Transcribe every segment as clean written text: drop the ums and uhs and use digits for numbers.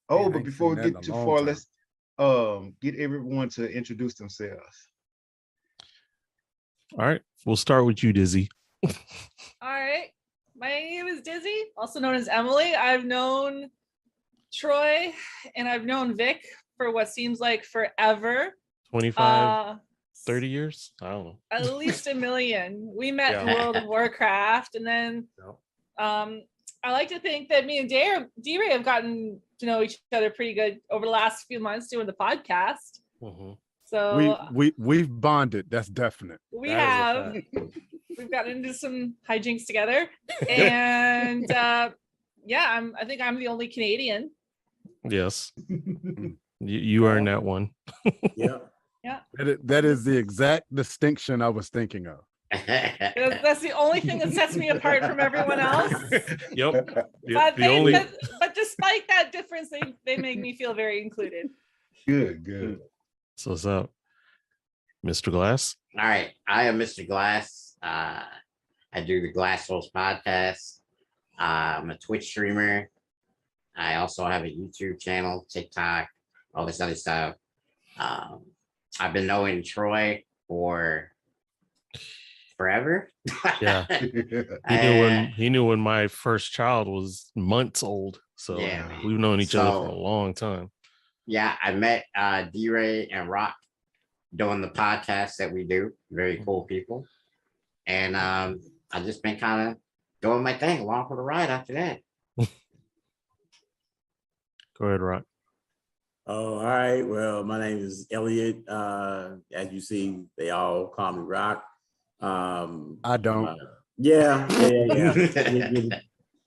Oh, Man, I but ain't before seen we that in get a too long far, time. let's get everyone to introduce themselves. All right, we'll start with you, Dizzy. All right. My name is Dizzy, also known as Emily. I've known Troy and I've known Vic for what seems like forever. 25, 30 years? I don't know. At least a million. We met Yeah. in World of Warcraft, and then I like to think that me and D-Ray have gotten to know each other pretty good over the last few months doing the podcast. Mm-hmm. So we've bonded. That's definite. We have. We've gotten into some hijinks together, and yeah, I think I'm the only Canadian. Yes, you earned that one. Yeah. That is the exact distinction I was thinking of. That's the only thing that sets me apart from everyone else. Yep. But despite that difference, they make me feel very included. Good. So what's up, Mr. Glass? All right. I am Mr. Glass. I do the Glass Holes podcast. I'm a Twitch streamer. I also have a YouTube channel, TikTok, all this other stuff. I've been knowing Troy for forever. Yeah. He knew when my first child was months old. So Yeah, we've known each other for a long time. Yeah, I met D-Ray and Rock doing the podcast that we do. Very cool people. And I've just been kind of doing my thing along for the ride after that. Go ahead, Rock. Oh, all right. Well, my name is Elliott. As you see, they all call me Rock. I don't. Yeah.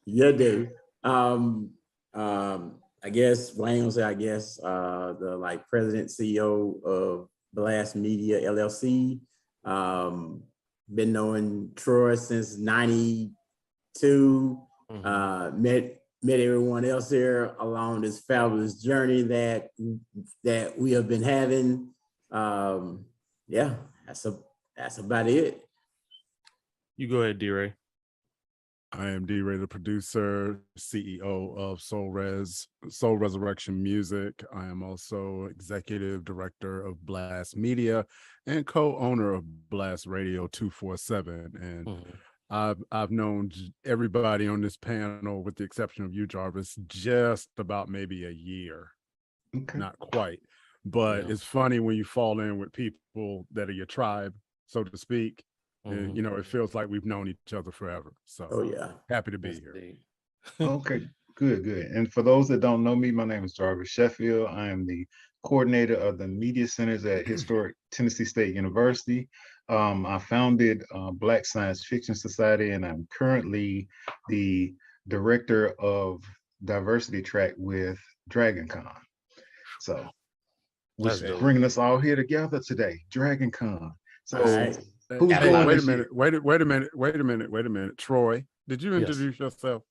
You do. I guess Wayne will say, the like president, CEO of Blast Media LLC. Been knowing Troy since 92. Met everyone else here along this fabulous journey that we have been having. Yeah, that's about it. You go ahead, D-Ray. I am D-Ray, the producer, CEO of Soul Resurrection Music. I am also executive director of Blast Media and co-owner of Blast Radio 247. And I've known everybody on this panel, with the exception of you, Jarvis, just about maybe a year. Okay. Not quite. But it's funny when you fall in with people that are your tribe, so to speak. And, it feels like we've known each other forever. So happy to be here. Okay, good. And for those that don't know me, my name is Jarvis Sheffield. I am the coordinator of the media centers at historic Tennessee State University. I founded Black Science Fiction Society, and I'm currently the director of diversity track with DragonCon. So which is bringing us all here together today, DragonCon. So who's going? Wait a minute. Troy, did you introduce yourself?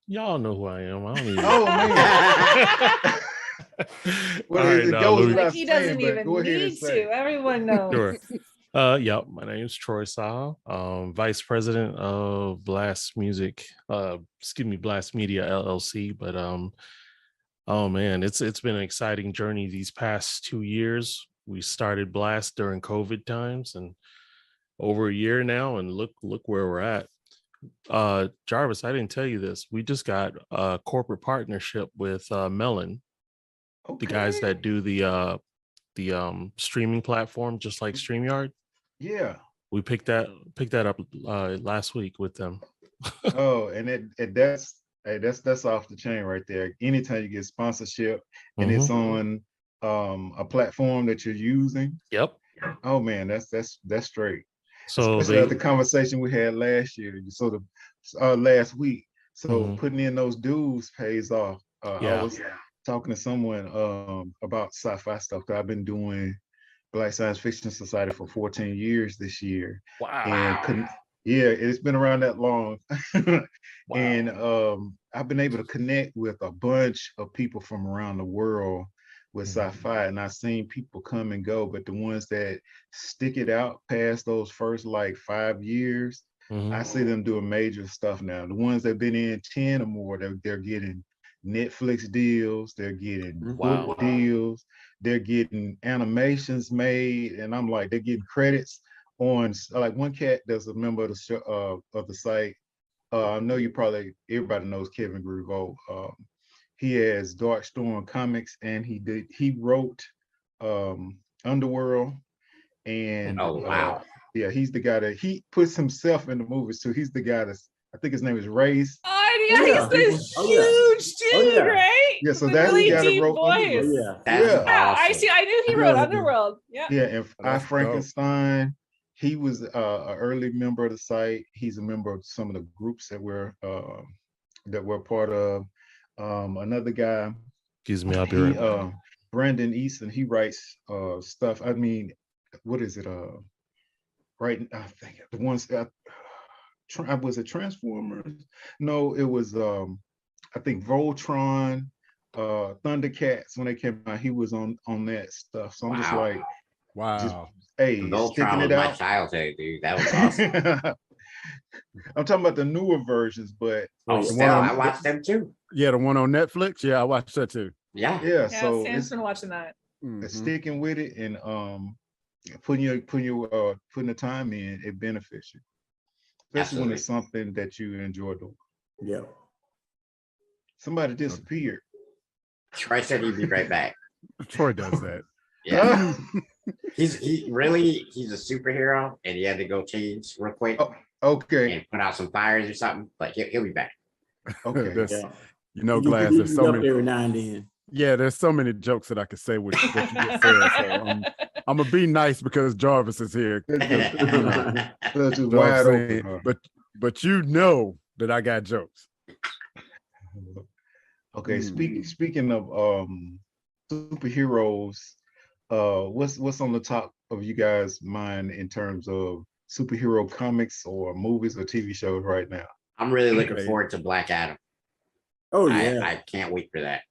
Y'all know who I am. I don't even. Oh man. He doesn't even need to. Everyone knows. Sure. My name is Troy Saha, Vice President of Blast Media LLC. But oh man, it's been an exciting journey these past 2 years. We started Blast during COVID times, and over a year now, and look where we're at. Jarvis, I didn't tell you this. We just got a corporate partnership with Melon, the guys that do the streaming platform, just like StreamYard. Yeah, we picked that up last week with them. Oh, and that's off the chain right there. Anytime you get sponsorship and it's on a platform that you're using. Yep. Oh man, that's straight. So the conversation we had last year, last week. So putting in those dues pays off. I was talking to someone about sci-fi stuff, because I've been doing Black Science Fiction Society for 14 years this year. Wow. And it's been around that long. Wow. And I've been able to connect with a bunch of people from around the world with sci-fi, and I've seen people come and go, but the ones that stick it out past those first 5 years, I see them doing major stuff now. The ones that have been in 10 or more, they're getting Netflix deals, they're getting Wow. book deals, they're getting animations made, and I'm like, they're getting credits on like one cat that's a member of the show, of the site. I know everybody knows Kevin Grievo. He has Dark Storm Comics, and he wrote Underworld, and Oh wow. yeah, he's the guy that he puts himself in the movies too. He's the guy I think his name is Race. Oh, yeah, Yeah. he's this Oh, yeah. huge Oh, dude, yeah. right? Yeah, so With that's really the guy that deep wrote voice. Underworld. Yeah. That's Yeah. Yeah, I awesome. see. I knew he wrote Underworld. Yeah. Yeah, and I That's dope. Frankenstein, he was an early member of the site. He's a member of some of the groups that we're part of. Another guy, Excuse me, I'll be right back. Brandon Easton, he writes stuff. I mean, what is it? Right, I think the ones was it Transformers? No, it was I think Voltron, Thundercats when they came out. He was on that stuff. So I'm just Wow. like, Wow. hey, sticking Voltron was it my out. childhood, dude. That was awesome. I'm talking about the newer versions, but Oh, The still, one on- I watched them too. Yeah, the one on Netflix. Yeah, I watched that too. Yeah. yeah, Yeah, so Sam's it's been watching that. Mhm. sticking with it and putting the time in, it benefits you. Especially when it's something that you enjoy doing. Yeah. Somebody disappeared. Troy said he'd be right back. Troy does that. Yeah. He's a superhero and he had to go change real quick Oh, okay, and put out some fires or something, but he'll be back. okay. That's- Yeah. You know, You Glass, can there's beat so up many. every now and then. Yeah, there's so many jokes that I could say with what you just said. So I'm gonna be nice because Jarvis is here. So it's just You know what I'm wide saying? open. But you know that I got jokes. Okay, speaking of superheroes, what's on the top of you guys' mind in terms of superhero comics or movies or TV shows right now? I'm really looking Okay. forward to Black Adam. Oh yeah. I can't wait for that.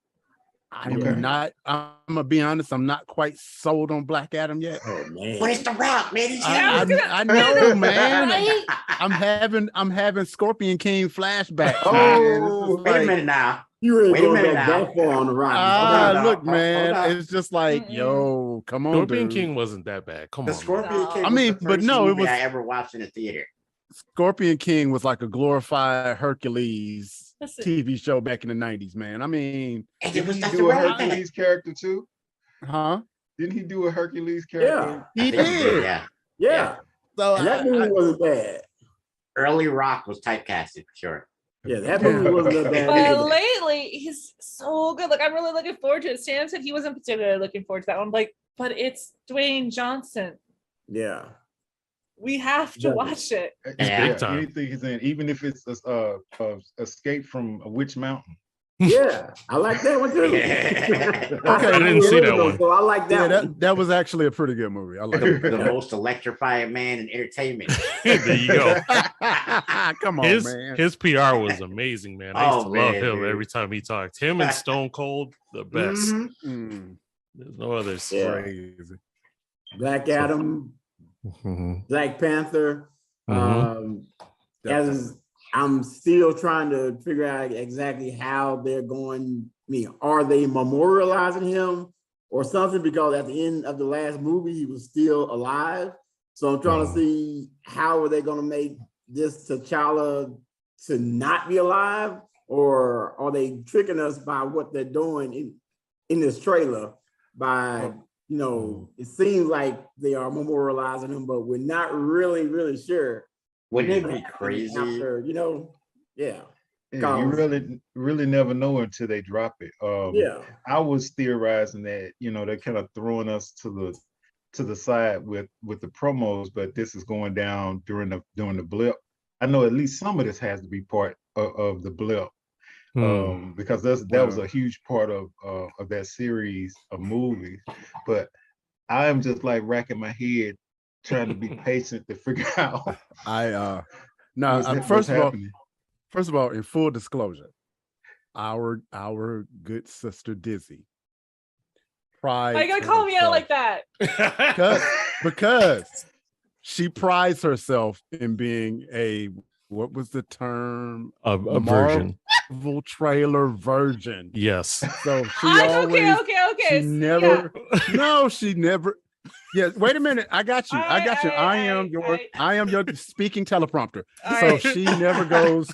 I'm Okay. not. I'm gonna be honest. I'm not quite sold on Black Adam yet. Oh man. But it's The Rock, man. He's I huge. I know, man. Right? I'm having Scorpion King flashbacks. Oh, man. It's just Wait a like, minute now. You really Wait a going minute back now. that far on the rock? Ah, on, look, hold man. on. It's just like, Mm-mm. yo, come on, Scorpion dude. King wasn't that bad. Come The on. man. Scorpion King I was mean, the but first no, it movie was- I ever watched in the theater. Scorpion King was like a glorified Hercules Listen. TV show back in the 90s, man. I mean, And it didn't was he that's do the a Rock. Hercules character too? huh? Didn't he do a Hercules character? Yeah. He I think did. Yeah. Yeah. So And that movie wasn't bad. Early Rock was typecasted for sure. Yeah, that movie wasn't that bad. But either. lately, he's so good. Like, I'm really looking forward to it. Sam said he wasn't particularly looking forward to that one. Like, but it's Dwayne Johnson. Yeah. We have to Yeah. watch it. Yeah. Big time. Anything he's in, even if it's Escape from a Witch Mountain. Yeah. I like that one too. Okay, I didn't see that one. So I like that yeah, one. that was actually a pretty good movie. I like the, it. the most electrifying man in entertainment. There you go. Come on, man. His PR was amazing, man. I used Oh, to love man, him dude. every time he talked. Him and Stone Cold, the best. Mhm. Mm, There's no others. Yeah. crazy. Black Adam, Mhm. Black Panther. Mhm. As I'm still trying to figure out exactly how they're going. I mean, are they memorializing him or something? Because at the end of the last movie, he was still alive. So I'm trying to see how are they going to make this T'Challa to not be alive, or are they tricking us by what they're doing in this trailer? By it seems like they are memorializing him, but we're not really sure. Wouldn't it be crazy? After, yeah. Yeah, you really never know until they drop it. Yeah. I was theorizing that they're kind of throwing us to the side with the promos, but this is going down during the blip. I know at least some of this has to be part of the blip, because that was a huge part of that series of movies. But I am just like racking my head trying to be patient to figure out. First of all, in full disclosure, our good sister Dizzy prides. Why you gotta call me out like that? Because she prides herself in being what was the term? A virgin. Marvel trailer version. Yes. So she Okay. she never. No, she never. Yes. Wait a minute. I got you. I am your speaking teleprompter. So she never goes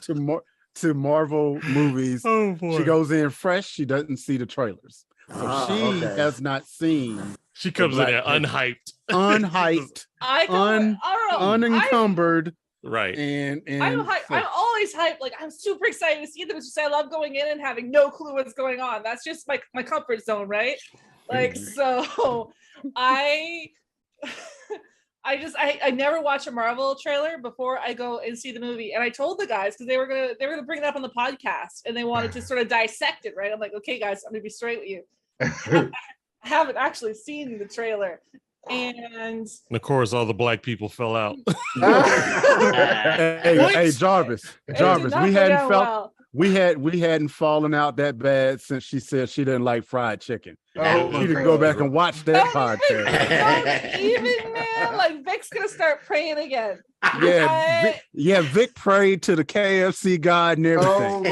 to Marvel movies. Oh boy. She goes in fresh. She doesn't see the trailers. So she has not seen. She comes in there unhyped. Unencumbered. Right. And I'm always hyped. Like, I'm super excited to see them. It's just I love going in and having no clue what's going on. That's just my comfort zone, right? Like, so I never watch a Marvel trailer before I go and see the movie. And I told the guys, because they were gonna bring it up on the podcast and they wanted to sort of dissect it, right? I'm like, okay, guys, I'm gonna be straight with you. I haven't actually seen the trailer. And of course, all the black people fell out. hey, Jarvis, we hadn't fallen out that bad since she said she didn't like fried chicken. She to go back and watch that podcast. Even man, like Vic's gonna start praying again. Yeah, Vic prayed to the KFC God and everything.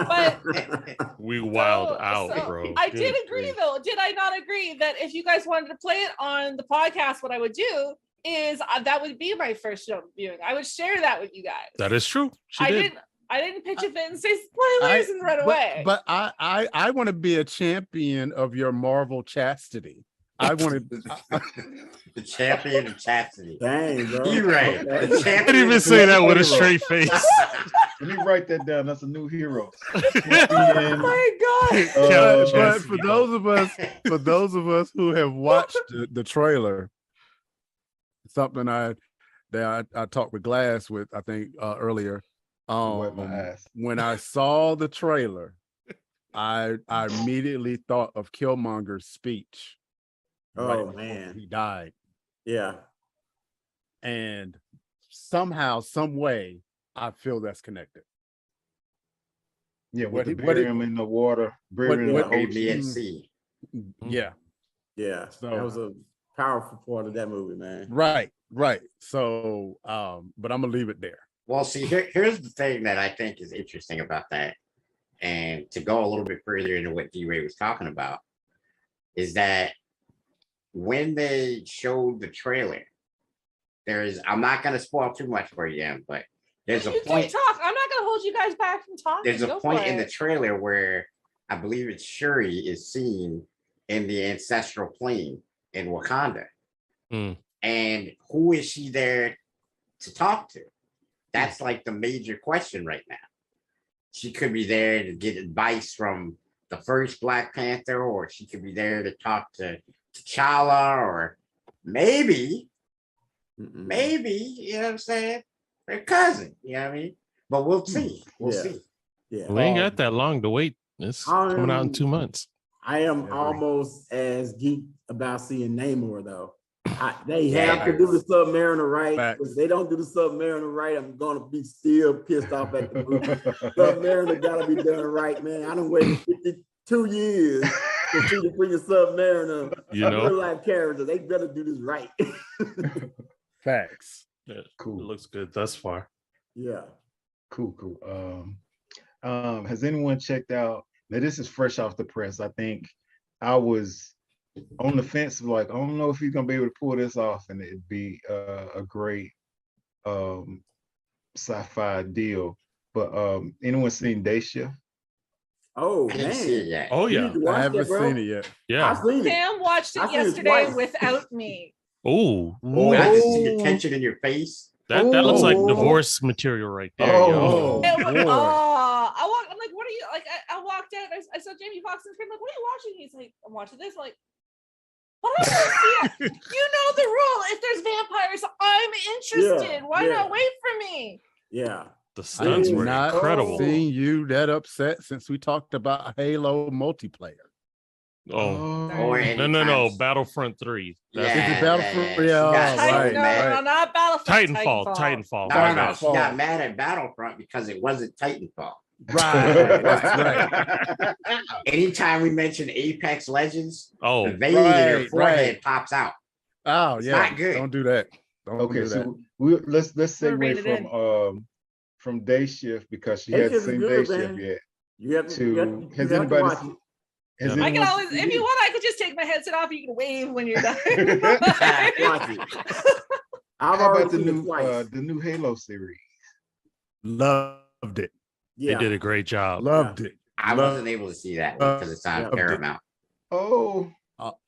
But we wild out, bro. I did agree, though. Did I not agree that if you guys wanted to play it on the podcast, what I would do is that would be my first show viewing. I would share that with you guys. That is true. I didn't pitch it and say spoilers and run away. But I want to be a champion of your Marvel chastity. I wanted the champion of chastity. Dang, bro. You're right. I didn't even say that with a straight face. Let me write that down. That's a new hero. Oh my God. But for those of us who have watched the trailer, something I talked with Glass with, I think earlier. When I saw the trailer, I immediately thought of Killmonger's speech. Oh man, he died. Yeah, and somehow, some way, I feel that's connected. Yeah, with the barium in the water, barium in the OBNC. Yeah. So that was a powerful part of that movie, man. Right. So, but I'm gonna leave it there. Well, see, here's the thing that I think is interesting about that, and to go a little bit further into what D-Ray was talking about, is that when they showed the trailer, I'm not going to spoil too much for you, but there's a point. Talk. I'm not going to hold you guys back from talking. There's a point in the trailer where I believe it's Shuri is seen in the ancestral plane in Wakanda. And who is she there to talk to? That's like the major question right now. She could be there to get advice from the first Black Panther, or she could be there to talk to T'Challa, or maybe, you know what I'm saying? Her cousin, you know what I mean? But we'll see. We'll see. Yeah. We ain't got that long to wait. It's coming out in 2 months. I am almost as geek about seeing Namor, though. They have to do the Submariner right. If they don't do the Submariner right, I'm gonna be still pissed off at the movie. Submariner gotta be done right, man. I done waited 52 years to see the freaking Submariner. Real life character. They better do this right. Facts. Yeah, cool. It looks good thus far. Yeah. Cool. Has anyone checked out? Now this is fresh off the press. I think I was on the fence, like I don't know if he's gonna be able to pull this off, and it'd be a great sci-fi deal. But anyone seen Day Shift? Oh man! Oh yeah, I haven't seen it yet. Yeah, I've seen it. Sam watched it yesterday without me. Oh, I just see the tension in your face. That looks like divorce material right there. I'm like, what are you like? I walked out. I saw Jamie Foxx on screen. Like, what are you watching? He's like, I'm watching this. I'm like, what am I see it? You know the rule. If there's vampires, I'm interested. Why not wait for me? Yeah. The stunts were incredible. Seen you that upset since we talked about Halo multiplayer. No, Battlefront 3. That's Battlefront. Yeah, no, not Battlefront. Titanfall. No, she got mad at Battlefront because it wasn't Titanfall. Right. That's right. Anytime we mention Apex Legends, the vein in your forehead pops out. Oh, it's not good. Don't do that. So let's segue from day shift because she Day hadn't shift is seen good, day shift man. yet. You have To has to anybody watch seen, it. has I I can anyone always, seen if you it? want, I could just take my headset off. You can wave when you're done. Watch it. I've How already about the seen it new twice. the new Halo series? Loved it. They Yeah. did a great job. Loved it. I wasn't able to see that one because it's on Yeah. Paramount. Oh,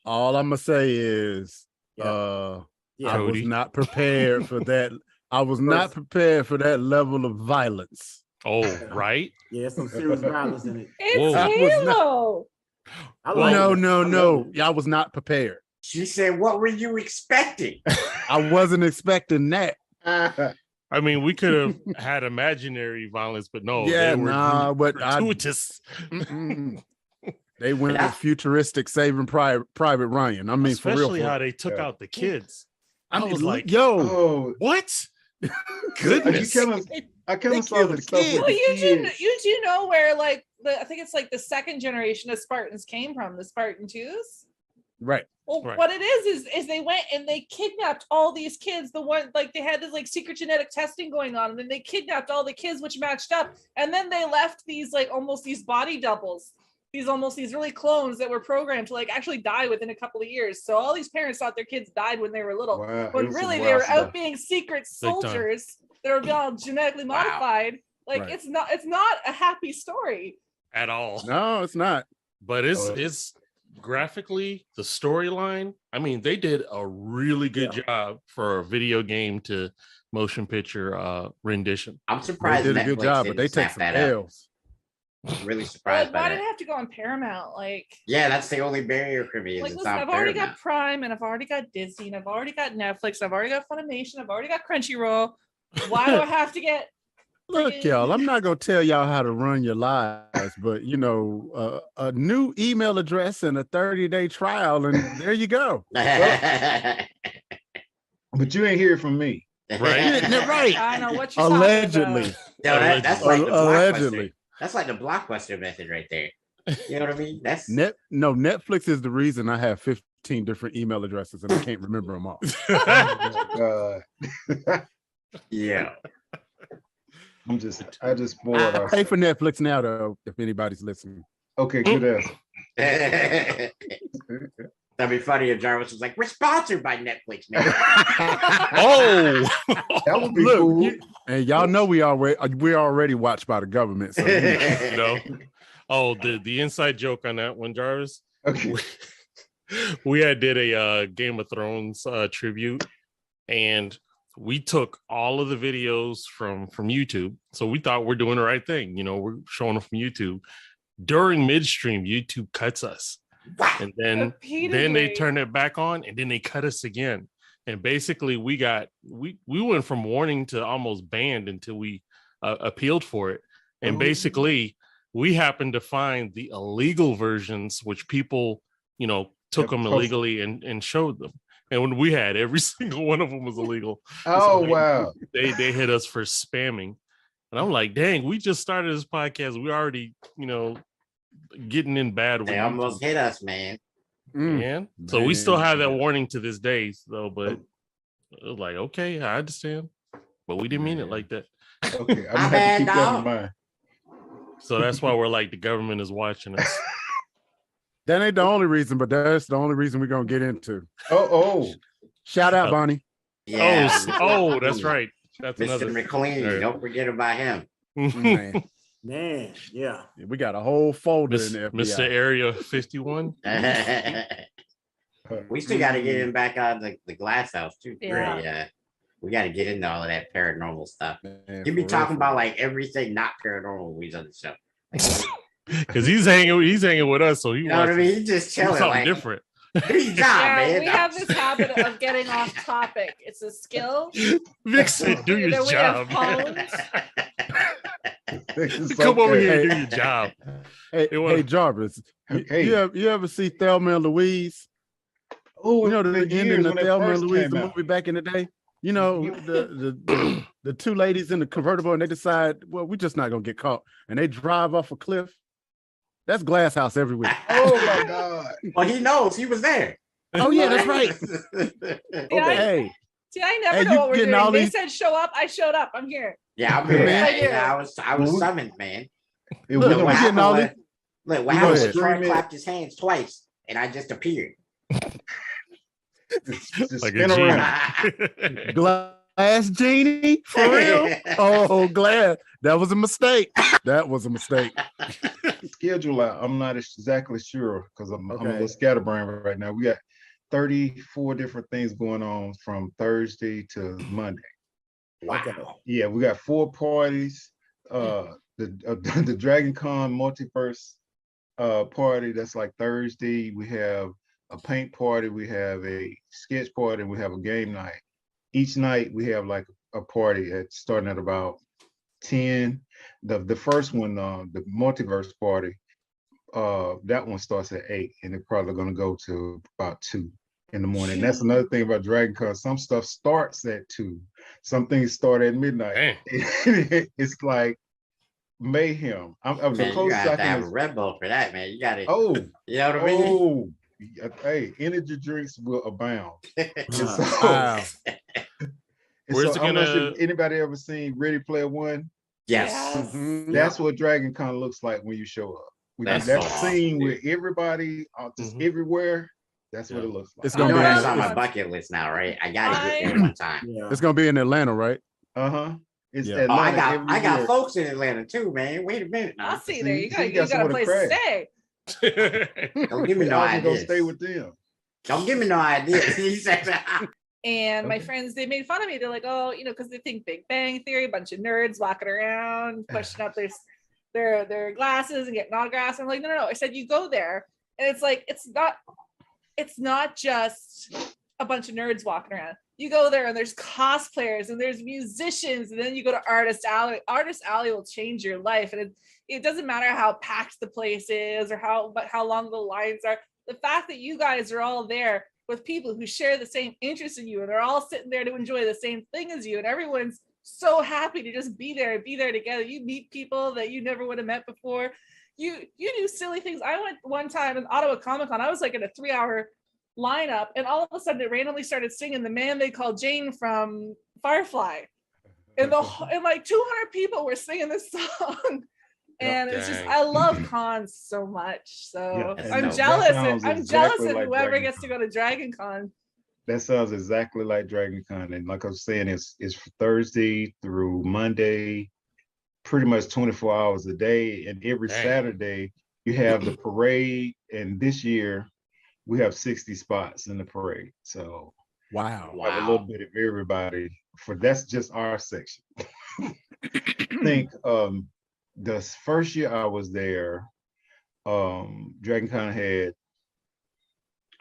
All I'm gonna say is, Yeah. I was Cody. not prepared for that. I was not First- prepared for that level of violence. Oh, right. Yeah, there's some serious violence in it. It's Whoa. I was not- Halo. I Well, like No, it. no, I love no. it. Yeah, I was not prepared. She said, "What were you expecting?" I wasn't expecting that. I mean, we could have had imaginary violence, but no, Yeah, they were but I- gratuitous. Mm-mm. They went That's- futuristic Saving Private Ryan. I mean, Especially for real. how they took Yeah. out the kids. I was mean, like, yo, Oh, What? I Goodness. kind of They saw killed the the stuff kids. with Well, the kids. you do know where like I think it's like the second generation of Spartans came from, the Spartan 2s. right. Well, Right. what it is they went and they kidnapped all these kids. The one like they had this like secret genetic testing going on, and then they kidnapped all the kids which matched up, and then they left these like almost these body doubles, these really clones that were programmed to like actually die within a couple of years. So all these parents thought their kids died when they were little, Wow, when it was some really they wild were stuff. out being secret Big time. soldiers that are all genetically Wow. modified. Like Right. it's not a happy story. At all. No, it's not. But Oh. it's graphically the storyline. I mean, they did a really good Yeah. job for a video game to motion picture rendition. I'm They surprised did a Netflix good job, but didn't they take snap some that up. L's. Really But surprised by why did that. it have to go on Paramount? Like Yeah, that's the only barrier for me. Is like it's listen, on I've already Paramount. got Prime and I've already got Disney and I've already got Netflix, I've already got Funimation, I've already got Crunchyroll. Why do I have to get Look, y'all, I'm not gonna tell y'all how to run your lives, but you know, a new email address and a 30-day trial, and there you go. But you ain't hear from me. Right? Yeah, right. I know what you're Allegedly. talking No, that's like the Allegedly. blockbuster. That's like the blockbuster method right there. You know what I mean? That's Netflix is the reason I have 15 different email addresses and I can't remember them all. yeah. I just bored I pay us. for Netflix now, though, if anybody's listening. Okay, good answer. That'd be funny if Jarvis was like, "We're sponsored by Netflix now." Oh, That would be Look, cool. and y'all know we're already watched by the government. So you know. no. Oh, the inside joke on that one, Jarvis. Okay. We had did a Game of Thrones tribute, and we took all of the videos from YouTube. So we thought we're doing the right thing. You know, we're showing them from YouTube. During midstream, YouTube cuts us. And then they Repeatedly. turn it back on, and then they cut us again. And basically we went from warning to almost banned until we appealed for it. And basically we happened to find the illegal versions, which people, you know, took them illegally and showed them. And when we had every single one of them was illegal. Oh, So wow. They hit us for spamming. And I'm like, dang, we just started this podcast. We already, you know, getting in bad with They almost hit us, man. man. So we still Man. have that warning to this day, though. But it was like, okay, I understand, but we didn't mean it like that. Okay, I'm gonna My have bad, to keep that in dog. mind. So that's why we're like the government is watching us. That ain't the only reason, but that's the only reason we're gonna get into. Oh, Shout out, Bonnie. Yeah. Oh, that's right. That's Mr. another. McLean. Right. Don't forget about him. Man, Man, yeah. we got a whole folder in the Mr. FBI. Area 51. We still got to get him back on the glass house too. Yeah. Really, we got to get into all of that paranormal stuff. Man, He'd be for talking real. about like everything not paranormal when he's on the show. Because he's hanging with us, so he You know what I wants mean? He's just chilling. something Like, different. do your job, Yeah, man. we have this habit of getting off topic. It's a skill. Vic said, "Do your That we have job." honed. This is so Come over good. here and do Hey. your job. Hey, They wanna- hey, Jarvis, Hey. you ever see Thelma and Louise? Oh, You know the years ending of when it Thelma and first Louise, came the out. movie back in the day. You know, the two ladies in the convertible, and they decide, well, we're just not gonna get caught, and they drive off a cliff. That's Glass House every week. Oh my God. Well, he knows he was there. Oh yeah, that's right. Yeah, Hey, See, I never Hey, know you what we're getting doing. all They these- said show up, I showed up. I'm here. Yeah, I'm Hey, here. man. I was summoned, man. It Look, was what we getting happened all was, these- look, what You go happened was ahead. Troy Stream it. clapped his hands twice, and I just appeared. just Like a spin genie. around. Glass genie for real? Oh, glad that was a mistake. That was a mistake. Schedule out. I'm not exactly sure because I'm a Okay. little scatterbrained right now. We got 34 different things going on from Thursday to Monday. Wow. Yeah, we got 4 parties. The Dragon Con Multiverse party, that's like Thursday. We have a paint party, we have a sketch party, and we have a game night. Each night we have like a party starting at about 10. The first one, the multiverse party, that one starts at 8, and they're probably gonna go to about 2 in the morning. That's another thing about Dragon Con. Some stuff starts at 2. Some things start at midnight. Dang. It's like mayhem. I'm the Man, you closest got I to have a can. Red Bull for that, man. You got to, Oh, you know what I mean? oh, hey, energy drinks will abound. And so, Wow. and Where's so it I'm not sure gonna- if anybody ever seen Ready Player One. Yes. Yes. Mhm. That's what Dragon Con looks like when you show up. We That's that so awesome, scene dude. with everybody just Mhm. everywhere. That's what Yeah. it looks like. It's You gonna know be that's in- on my it's- bucket list now, right? I got to get there one time. Yeah. It's gonna be in Atlanta, right? Uh-huh. It's Yeah. Oh, I Atlanta got every I got year. folks in Atlanta too, man. Wait a minute now. I'll see there. You got, See, you got got a somewhere to place crash. to stay. Don't give me no I was gonna ideas. stay with them. Don't give me no ideas. He said, And my Okay. friends, they made fun of me. They're like, oh, because they think Big Bang Theory, a bunch of nerds walking around, pushing up their glasses and getting autographs. I'm like, no. I said, you go there, and it's like, it's not just a bunch of nerds walking around. You go there and there's cosplayers and there's musicians, and then you go to Artist Alley. Artist Alley will change your life, and it doesn't matter how packed the place is or how long the lines are. The fact that you guys are all there with people who share the same interests in you, and they're all sitting there to enjoy the same thing as you, and everyone's so happy to just be there together. You meet people that you never would have met before. You do silly things. I went one time in Ottawa Comic Con. I was like in a 3-hour lineup, and all of a sudden it randomly started singing The Man They Call Jane from Firefly, and like 200 people were singing this song. And it's just, Dang. I love cons so much. So Yeah, I'm that jealous. sounds I'm exactly jealous of like whoever Dragon gets to go to Dragon Con. That sounds exactly like Dragon Con. And like I was saying, it's Thursday through Monday, pretty much 24 hours a day. And every Dang. Saturday, you have the parade. And this year, we have 60 spots in the parade. So Wow. we have a little bit of everybody. That's just our section. I think the first year I was there, Dragon Con had,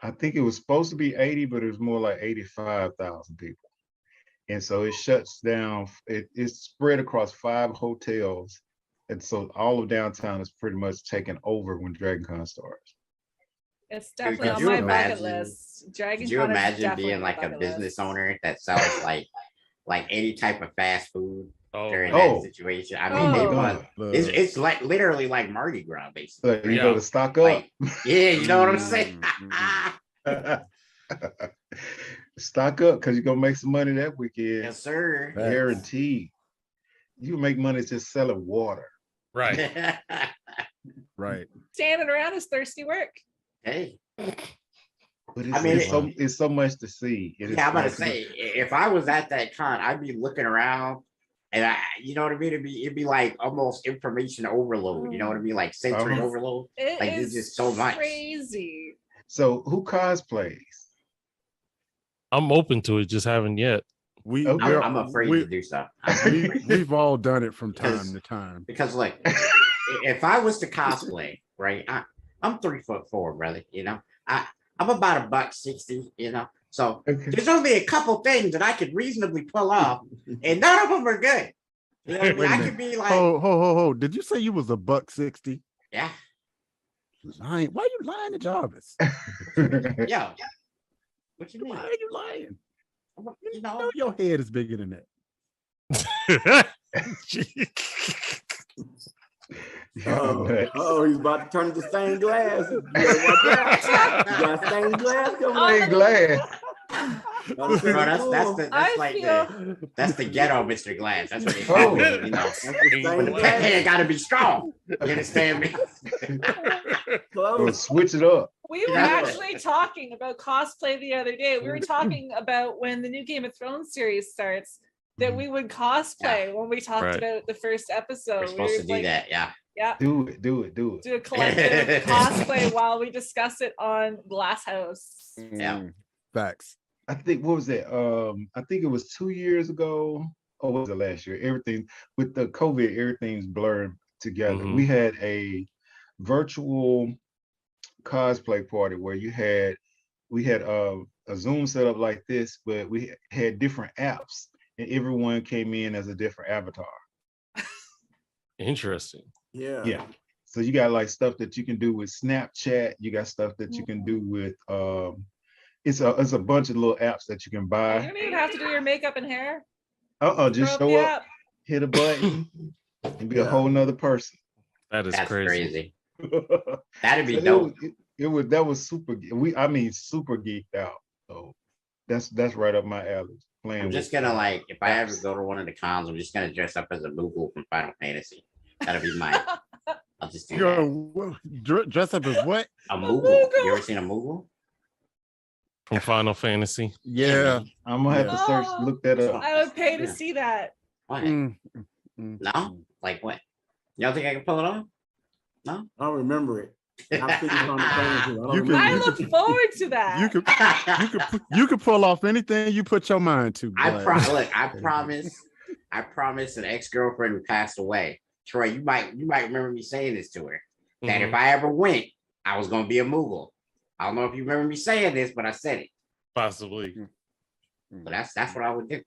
I think it was supposed to be 80, but it was more like 85,000 people. And so it shuts down, it's spread across 5 hotels. And so all of downtown is pretty much taken over when Dragon Con starts. It's definitely could on you my bucket imagine- list. Dragon Could you Con is imagine definitely being on my like a bucket business list. owner that sells like any type of fast food Oh, during man. that situation? I mean, they Oh. want The- it's like literally like Mardi Gras, basically. So you Yeah. better stock up. Like, yeah, you know what I'm saying? Mm, Stock up because you're gonna make some money that weekend. Yes, sir. Facts. Guaranteed. You make money just selling water. Right. right. Standing around is thirsty work. Hey, But it's, I mean, it's so much to see. It is yeah, I'm gonna like- say if I was at that con, I'd be looking around, and you know what I mean. It'd be like almost information overload. You know what I mean, like sensory Uh-huh. overload. It Like, is there's just so much. crazy. So who cosplays? I'm open to it, just haven't yet. We Okay. we're- I'm afraid we, to do stuff. I'm afraid. we've all done it from time Because- to time. Because look, if I was to cosplay, right, I'm 3'4", brother. You know, I'm about $160. You know, so Okay. there's only a couple things that I could reasonably pull off, and none of them are good. You know what I mean? Wait a I minute. could be like, Ho. Did you say you was $160? yeah, Lying. Why are you lying to Jarvis? yo, what you mean? Why are you lying? You You know, know your head is bigger than that. Oh, he's about to turn into stained glass. You better watch out. You got stained glass coming Oh, in. Hey, glad. Bro, that's the ghetto Mr. Glass. That's what they call it. You know, but the hair got to be strong. You understand me? We'll switch it up. We were actually talking about cosplay the other day. We were talking about when the new Game of Thrones series starts, that we would cosplay when we talked about the first episode. We're supposed to do that, yeah. Yeah. Do it. Do a collective cosplay while we discuss it on Glass House. Yeah. Facts. I think, what was that? I think it was 2 years ago. Or was it last year? Everything with the COVID, everything's blurred together. We had a virtual cosplay party where we had a Zoom setup like this, but we had different apps and everyone came in as a different avatar. Interesting. Yeah. So you got like stuff that you can do with Snapchat. You got stuff that you can do with it's a bunch of little apps that you can buy. You don't even have to do your makeup and hair. Just show up, hit a button, and be a whole nother person. That's crazy. That'd be dope. That was super. Super geeked out. So that's right up my alley. I'm just gonna if I ever go to one of the cons, I'm just gonna dress up as a Moogle from Final Fantasy. That'll be my. I'll just do that. Dress up as what? A Moogle. You ever seen a Moogle? From Final Fantasy. Yeah. I'm gonna have to look that up. I would pay to see that. What? No? Like what? Y'all think I can pull it off? No? I don't remember it. I've seen it on the fantasy. I look forward to that. You could pull off anything you put your mind to. I promise an ex-girlfriend who passed away. Troy, you might remember me saying this to her. That if I ever went, I was gonna be a Moogle. I don't know if you remember me saying this, but I said it. Possibly. But that's what I would do.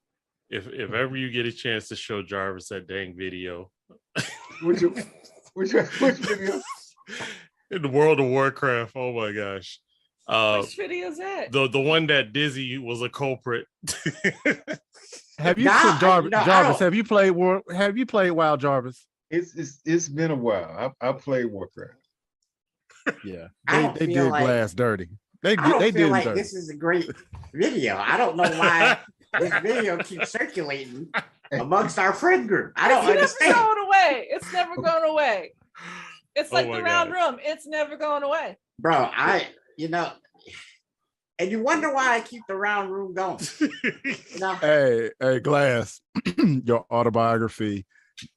If ever you get a chance to show Jarvis that dang video. Which video? In the World of Warcraft. Oh my gosh. Which video is it? The one that Dizzy was a culprit. Have you Jarvis? Have you played WoW, Jarvis? It's been a while. I played Warcraft. Yeah, they did Glass dirty. They did like dirty. This is a great video. I don't know why this video keeps circulating amongst our friend group. I don't understand. It's never going away. It's never going away. It's like the round room. It's never going away. Bro, and you wonder why I keep the round room going. Hey, Glass, your autobiography,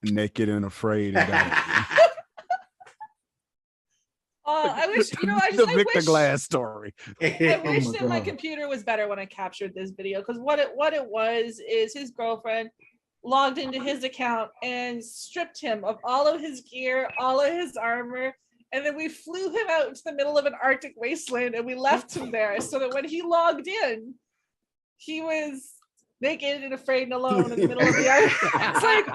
Naked and Afraid. I wish, the Victor Glass story. I wish that my computer was better when I captured this video, because what it was is his girlfriend logged into his account and stripped him of all of his gear, all of his armor, and then we flew him out into the middle of an Arctic wasteland and we left him there so that when he logged in, he was naked and afraid and alone in the middle of the Arctic. It's like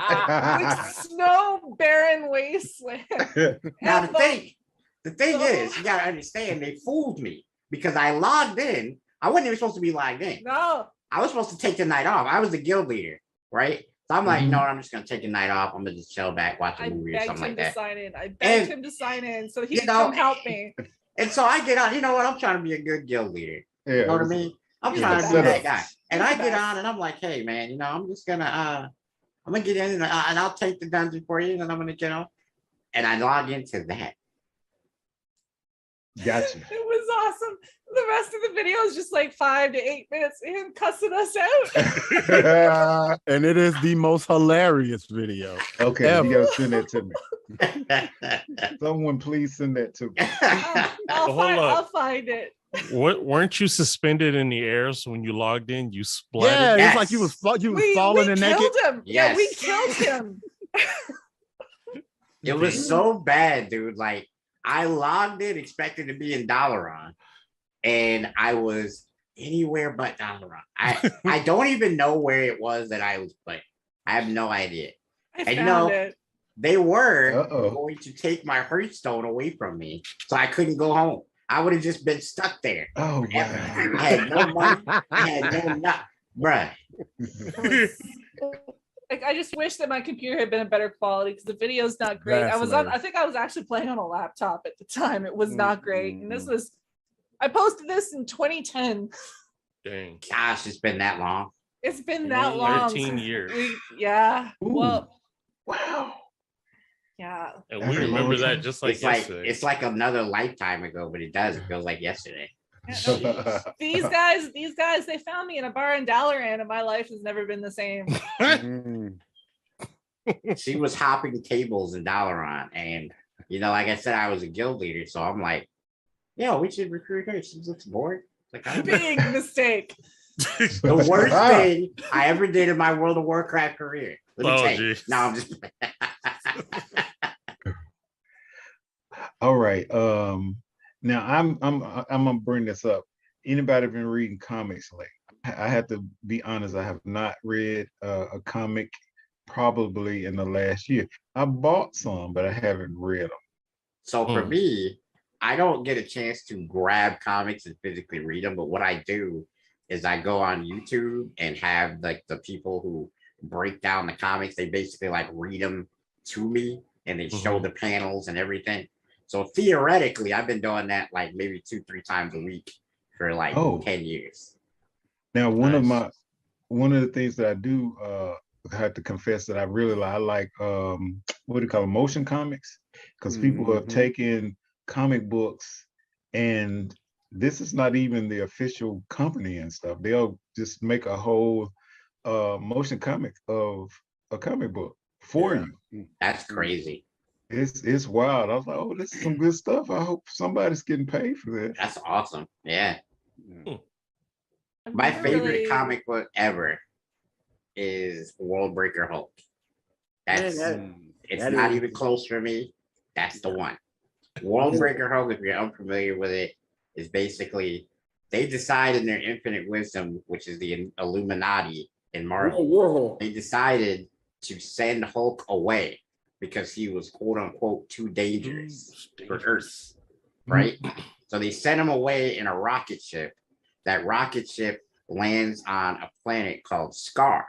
snow barren wasteland. Now the thing is, you gotta understand, they fooled me because I logged in. I wasn't even supposed to be logged in. No. I was supposed to take the night off. I was the guild leader, right? So I'm like, you know what? I'm just gonna take the night off. I'm gonna just chill back, watch a movie or something like that. I begged him to sign in so he could come help me. And so I get on. You know what? I'm trying to be a good guild leader. Yeah, you know what I mean? I'm trying to be that guy. And I get on, and I'm like, hey man, I'm just gonna I'm gonna get in and I'll take the dungeon for you, and I'm gonna get on. And I log into that. Gotcha. It was awesome. The rest of the video is just like 5 to 8 minutes of him cussing us out. And it is the most hilarious video. Okay, ever. You gotta send that to me. Someone please send that to me. I'll find it. Weren't you suspended in the air? So when you logged in, you splattered? Yeah, it's like you was falling and naked. We killed him. Yes. Yeah, we killed him. It was so bad, dude. Like, I logged in expecting to be in Dalaran, and I was anywhere but Dalaran. I don't even know where it was that I was playing. I have no idea. They were going to take my Hearthstone away from me, so I couldn't go home. I would have just been stuck there. Oh, wow. I had no money. I had no bruh. Like, I just wish that my computer had been a better quality because the video's not great. I think I was actually playing on a laptop at the time. It was not great. And I posted this in 2010. Dang. Gosh, it's been that long. It's been that long. 13 years. Yeah. Ooh. Well, wow. yeah. And That's we a remember long that time. just like It's like yesterday. it's like another lifetime ago, but it does. It feels like yesterday. Jeez. These guys, they found me in a bar in Dalaran, and my life has never been the same. Mm. She was hopping tables in Dalaran, and like I said, I was a guild leader, so I'm like, we should recruit her. She looks bored. Like, I don't know. Big mistake. The worst thing I ever did in my World of Warcraft career. Let me tell you. Geez. No, I'm just. All right. Now I'm gonna bring this up. Anybody been reading comics lately? I have to be honest. I have not read a comic probably in the last year. I bought some, but I haven't read them. So for me, I don't get a chance to grab comics and physically read them. But what I do is I go on YouTube and have like the people who break down the comics. They basically like read them to me and they show the panels and everything. So theoretically, I've been doing that like maybe 2-3 times a week for like 10 years. Now, one of the things that I do have to confess that I really like, I like what do you call it, motion comics, because people have taken comic books and this is not even the official company and stuff. They'll just make a whole motion comic of a comic book for you. That's crazy. It's wild. I was like, oh, this is some good stuff. I hope somebody's getting paid for this. That's awesome. Yeah. My favorite comic book ever is World Breaker Hulk. It's not even close for me. That's the one. World Breaker Hulk, if you're unfamiliar with it, is basically they decide in their infinite wisdom, which is the Illuminati in Marvel, they decided to send Hulk away because he was quote unquote too dangerous for Earth, right? So they sent him away in a rocket ship. That rocket ship lands on a planet called Scar.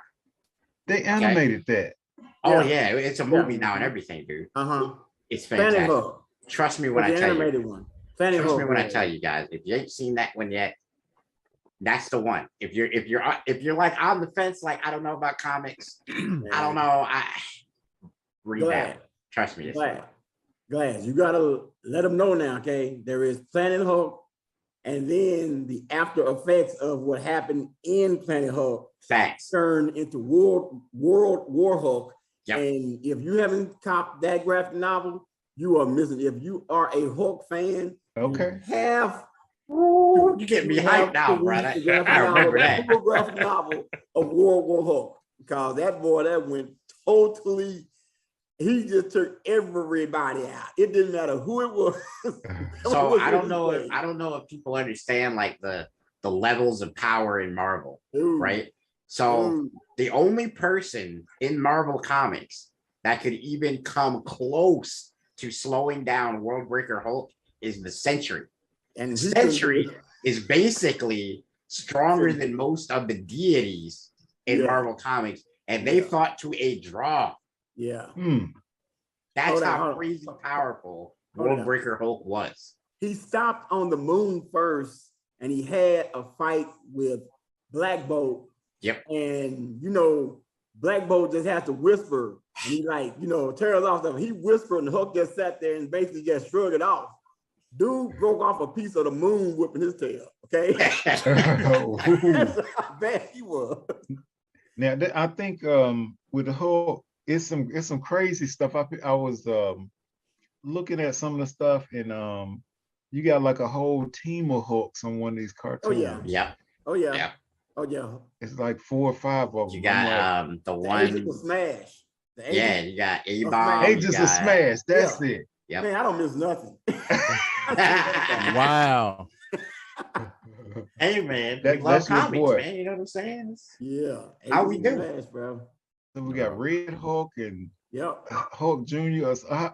They animated that. Oh yeah, it's a movie now and everything, dude. It's fantastic. Trust me when I tell you. Trust me when I tell you guys. If you ain't seen that one yet, that's the one. If you're like on the fence, like I don't know about comics, I don't know. I read that. Trust me. Glass, you gotta let them know now, okay? There is Planet Hulk, and then the after effects of what happened in Planet Hulk turned into World War Hulk. Yep. And if you haven't copped that graphic novel, you are missing. If you are a Hulk fan, okay, you get me hyped now, brother. I remember that graphic novel of World War Hulk, because that boy that went totally. He just took everybody out. It didn't matter who it was. So I don't know if people understand like the levels of power in Marvel, right? So the only person in Marvel Comics that could even come close to slowing down World Breaker Hulk is the Sentry. And Sentry is basically stronger than most of the deities in Marvel Comics, and they fought to a draw. Yeah. That's how crazy powerful World Breaker Hulk was. He stopped on the moon first, and he had a fight with Black Bolt. Yep. And Black Bolt just has to whisper, and he tears off stuff. He whispered, and Hulk just sat there and basically just shrugged it off. Dude broke off a piece of the moon whipping his tail. Okay. That's how bad he was. Now I think with the Hulk, it's some crazy stuff. I was looking at some of the stuff, and you got like a whole team of Hulks on one of these cartoons. Oh yeah. It's like 4 or 5 of them. You got the one. Agents of Smash. You got A-Bomb. Agents of Smash. That's it. Yep. Man, I don't miss nothing. Wow. Hey man, we love comics, man. You know what I'm saying? Yeah. How we do, Smash, bro? So we got Red Hulk and Hulk Jr.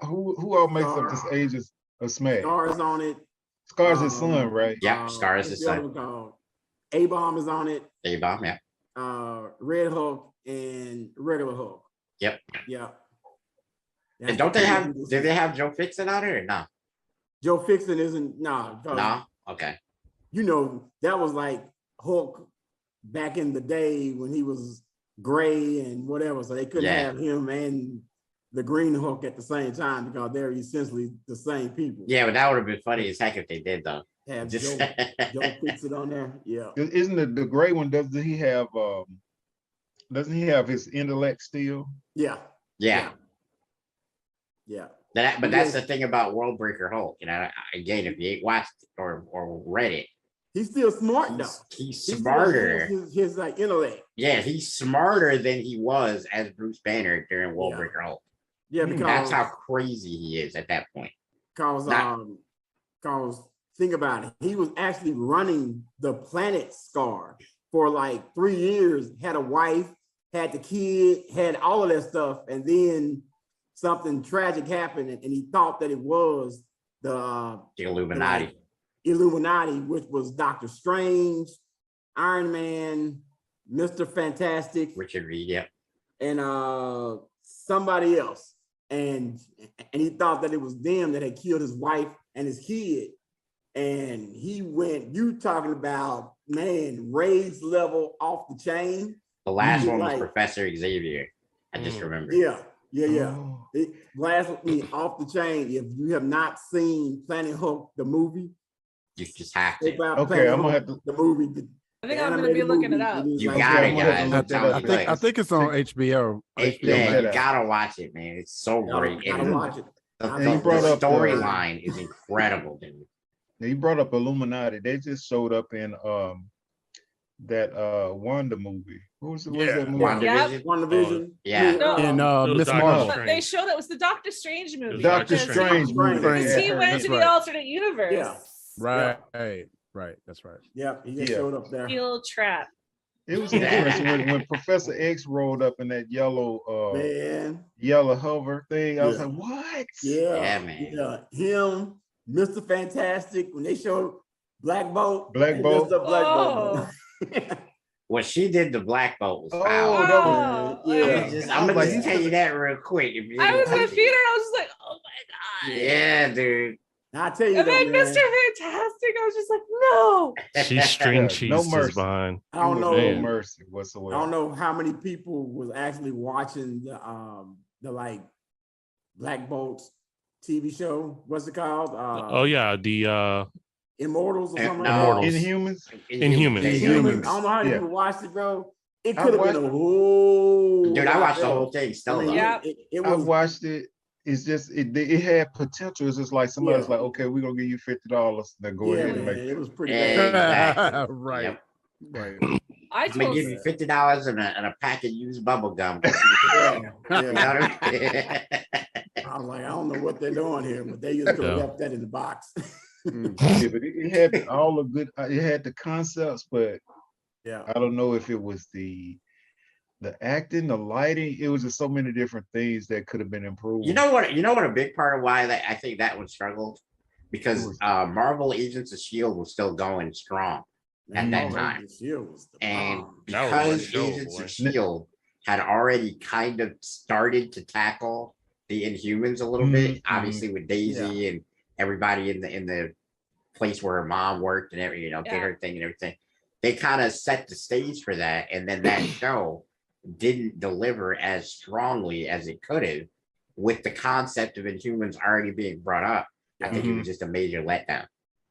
Who all makes up this Agents of Smash? Scar's on it. Scar's his son, right? Yep, Scar's his son. A-Bomb is on it. A-Bomb, yeah. Red Hulk and regular Hulk. Yep. Yeah. And do they have Joe Fixon on it or no? Joe Fixon isn't, no. No? Okay. That was like Hulk back in the day when he was gray and whatever, so they couldn't have him and the Green Hulk at the same time because they're essentially the same people. Yeah, but that would have been funny as heck if they did though. Have Joe fix it on there. Yeah. Isn't it the gray one? Doesn't he have his intellect still? Yeah. Yeah. Yeah. But that's the thing about World Breaker Hulk. You know, again, if you ain't watched or read it, he's still smart though. He's smarter. His like intellect. Yeah, he's smarter than he was as Bruce Banner during World Breaker Hulk. Yeah, because that's how crazy he is at that point. Because think about it, he was actually running the planet Scar for like 3 years. Had a wife, had the kid, had all of that stuff, and then something tragic happened, and he thought that it was the Illuminati. Illuminati, which was Doctor Strange, Iron Man, Mr. Fantastic, Richard Reed, yeah, and somebody else. And he thought that it was them that had killed his wife and his kid. And he went, you talking about, man, rage level off the chain. The last one was Professor Xavier. I just remember. Yeah. It blasted me off the chain. If you have not seen Planet Hulk, the movie, you just have to. Okay, I'm gonna have to. The movie. I think I'm gonna be looking it up. You got it, guys. I think it's on HBO. Yeah, you gotta watch it, man. It's so great. Gotta watch it. The storyline is incredible, dude. You brought up Illuminati. They just showed up in that Wanda movie. What was that movie? WandaVision. Miss Marvel. They showed it was the Doctor Strange movie. Doctor Strange movie. Because he went to the alternate universe. Yeah. Right. That's right. Yeah, he just showed up there. Steel trap. It was interesting when Professor X rolled up in that yellow hover thing. I was like, what? Yeah, man. Yeah, him, Mr. Fantastic, when they showed Black Bolt. What she did to Black Bolt was powerful. I'm gonna just tell you that real quick. I was in the theater. I was just like, oh my god. Yeah, dude. I tell you, and then Mr. Fantastic, I was just like, no. She's string cheese behind. I don't know. No mercy whatsoever. I don't know how many people was actually watching the like Black Bolt's TV show. What's it called? The Immortals or something like that. Inhumans. I don't know how many people watched it, bro. It could have been a whole. Dude, I watched the whole thing. Still, I watched it. It's just it had potential. It's just like somebody's like, okay, we're gonna give you $50. Then go ahead and make it. It was pretty bad. Right. Yep. Right. I'm gonna give you $50 and a pack of used bubble gum. I was like, I don't know what they're doing here, but they just could have left that in the box. But it had all the good. It had the concepts, but I don't know if it was the acting, the lighting. It was just so many different things that could have been improved. You know what a big part of why I think that one struggled, because Marvel Agents of S.H.I.E.L.D. was still going strong at that time. And because Agents of S.H.I.E.L.D. had already kind of started to tackle the Inhumans a little bit, obviously with Daisy and everybody in the place where her mom worked and everything, did her thing and everything. They kind of set the stage for that, and then that show didn't deliver as strongly as it could have with the concept of Inhumans already being brought up. I think it was just a major letdown.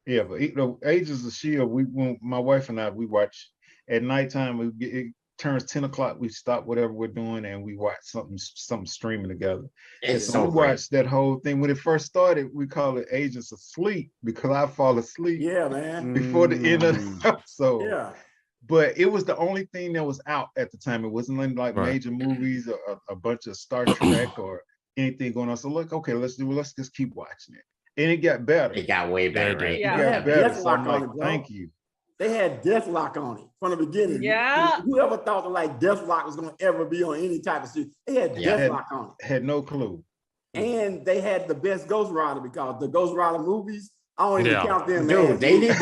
Yeah, but Agents of S.H.I.E.L.D., my wife and I, we watch at nighttime. It turns 10 o'clock. We stop whatever we're doing and we watch something streaming together. So we watched that whole thing. When it first started, we call it Agents of Sleep because I fall asleep. Yeah, man. Before the end of the episode. Yeah. But it was the only thing that was out at the time. It wasn't like major movies or a bunch of Star Trek or anything going on. So let's just keep watching it. And it got better. It got way better, right? Yeah. It got better. So I'm like, thank you. They had Deathlock on it from the beginning. Yeah. Whoever thought that like Deathlock was going to ever be on any type of shit, they had Deathlock on it. Had no clue. And they had the best Ghost Rider because the Ghost Rider movies, I don't even count them. Dude, they need to